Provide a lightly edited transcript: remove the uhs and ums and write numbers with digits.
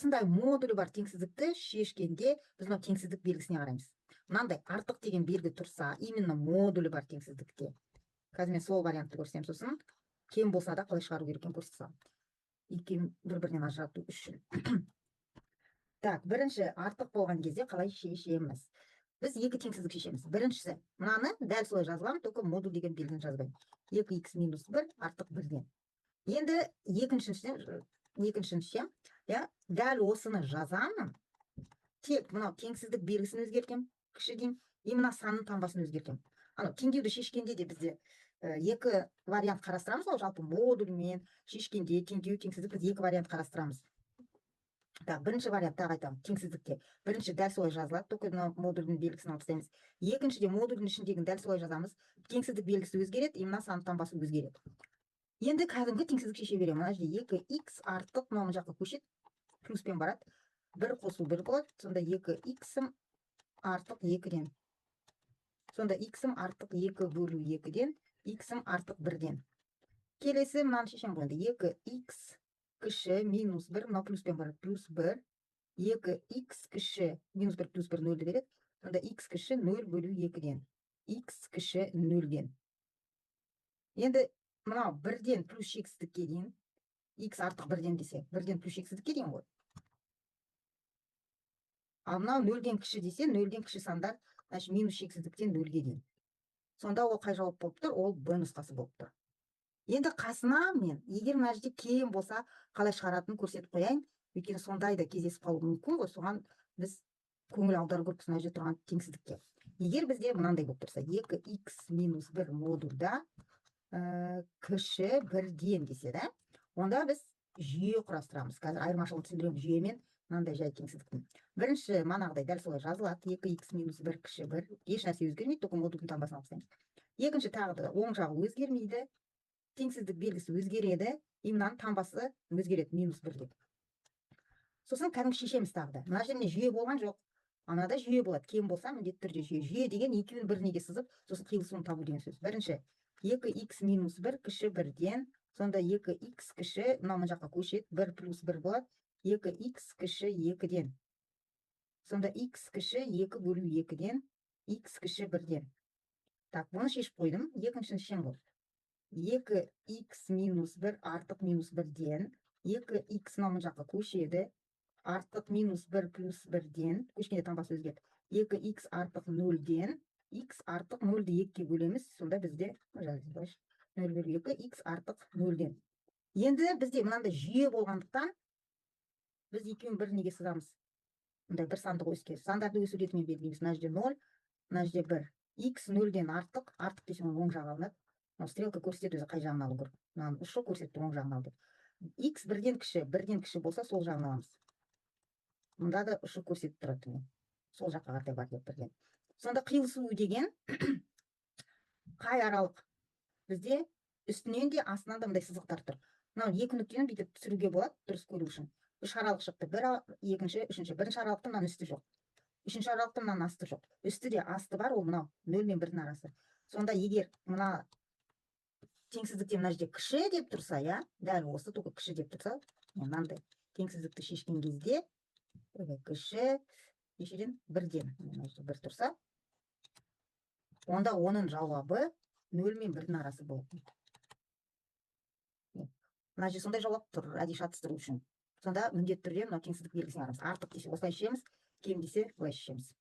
осындай модулі бар теңсіздікті шешкенде біз мына теңсіздік белгісіне қараймыз. Мынандай артық деген белгі тұрса, именно модулі бар теңсіздікте. Қазір мен сол вариантты көрсетемін, сосын кем болса да қалай шығару керек екенін көрсете саламын. Екеуін бір-бірінен ажырату үшін. Так, бірінші артық болған кезде қалай шешеміз? Біз екі теңсіздік шешеміз. Біріншісі, мынаны дәл солай жазылам, только модуль деген белгіні жазбаймын. 2х минус 1 артық 1-ден. Енді екіншісі, дәл осыны жазамын. Тек мынау теңсіздік белгісін өзгертем, кіші деймін, и мына санның таңбасын өзгертем. Анау теңдеуді шешкенде де бізде екі вариант қарастырамыз, ол жалпы модульмен шешкенде теңдеу, теңсіздік біз екі вариант қарастырамыз. Так, бірінші вариантта айтамын, теңсіздікте. Бірінші дәл солай жазылады, только модульдің белгісін алып тастаймыз. Екіншіде модульдің ішіндегін дәл солай жазамыз, теңсіздік белгісі өзгереді, и мына санның таңбасы өзгереді. Енді кәдімгі теңсіздік шеше беремін. Мына жерде 2х артық мына жаққа көшеді, плюспен барады. 1 қосу 1 болады, сонда 2х артық 2-ден. Сонда х артық 2 бөлу 2-ден, х артық 1-ден. Келесі мынаны шешем қойды. 2х кіші минус 1, мына плюспен барады, плюс 1, 2х кіші минус 1 плюс 1 0-ді береді. Сонда х кіші 0 бөлу 2-ден, х кіші 0-ден. Енді мынау 1-ден плюс шексіздікке дейін, х артық 1-ден десе, 1-ден плюс шексіздікке дейін ғой. Ал мынау 0-ден кіші десе, 0-ден кіші сандар, значит, минус шексіздіктен 0-ге дейін. Сонда ол қай жауап болып тұр? Ол Б нұсқасы болып тұр. Енді қасына мен, егер мына жерде кем болса, қалай шығаратынын көрсетіп қояйын. Өйткені сондай да кездесіп қалуы мүмкін ғой, соған біз көңіл аудару керекпіз мына жерде тұрған теңсіздікке. Егер бізде мынандай болып тұрса, 2х минус 1 модульда кіші 1-ден десе, да? Онда біз жүйе құрастырамыз. Қазір айырмашылығын түсіндіреміз жүйемен мынандай жай теңсіздіктің. Бірінші манағыдай дәл солай жазылады. 2х минус 1 кіші 1. Еш нәрсе өзгермейді, только модульдің таңбасын алып тастаймыз. Екінші тағы да оң жағы өзгермейді. Теңсіздік белгісі өзгереді, и мынаның таңбасы өзгереді, минус 1 деп. Сосын кәдімгі шешеміз тағы да. Мына жерде жүйе болған жоқ. Анада жүйе болады. Кем болса, міндетті түрде жүйе. Жүйе деген екеуін бірінеге сызып, сосын қиылысуын табу деген сөз. Бірінші, 2х минус 1 кіші 1-ден, сонда 2х кіші, мына жаққа көшеді, 1 плюс 1 болады, 2х кіші 2-ден. Сонда х кіші 2 бөлу 2-ден, х кіші 1-ден. Так, бұны шешіп қойдым. Екіншісін шешем болды. 2х минус 1 артық минус 1-ден, 2х мына жаққа көшеді, артық минус 1 плюс 1-ден, көшкенде таңбасы өзгерді. 2х артық 0-ден, х артық 0-ді 2-ге бөлеміз, сонда бізде 0 бөлу 2, х артық 0-ден. Енді бізде мынандай жүйе болғандықтан, біз екеуін бірінеге сызамыз. Мындай бір сандық өске. Сандарды өсу ретімен белгілейміз. Мына жерде 0, мына жерде 1. х 0-ден артық десем оң жағы алынады. Стрелка көрсетеді өзі қай жағын алу керек. Мынаның ұшы көрсетті оң жағын алды. Х 1-ден кіші болса, сол жағын аламыз. Мұнда да ұшы көрсетіп тұрады. Сол жаққа қаратай бар деп 1-ден. Сонда қиылысу деген қай аралық? Бізде үстінен де астынан да мындай сызықтар тұр. Мынау екі нүктені бүйтіп түсіруге болады, дұрыс көру үшін. Үш аралық шықты. Екінші, үшінші. Бірінші аралықта мынаның үсті жоқ. Үшінші аралықта мынаның асты жоқ. Үсті де асты бар, ол мынау 0 мен 1-дің арасы. Сонда егер мына теңсіздікте мына жерде кіші деп тұрса, я, дәл осы только кіші деп тұрса, мынандай теңсіздікті шешкен кезде кіші нешеден 1-ден 1 тұрса, онда оның жауабы 0 мен 1-дің арасы болады. Мына жерде сондай жауап тұр, әдейі шатыстыру үшін. Сонда міндетті түрде мына теңсіздік белгісін аламыз. Артық десе осылай шешеміз, кем десе былай шешеміз.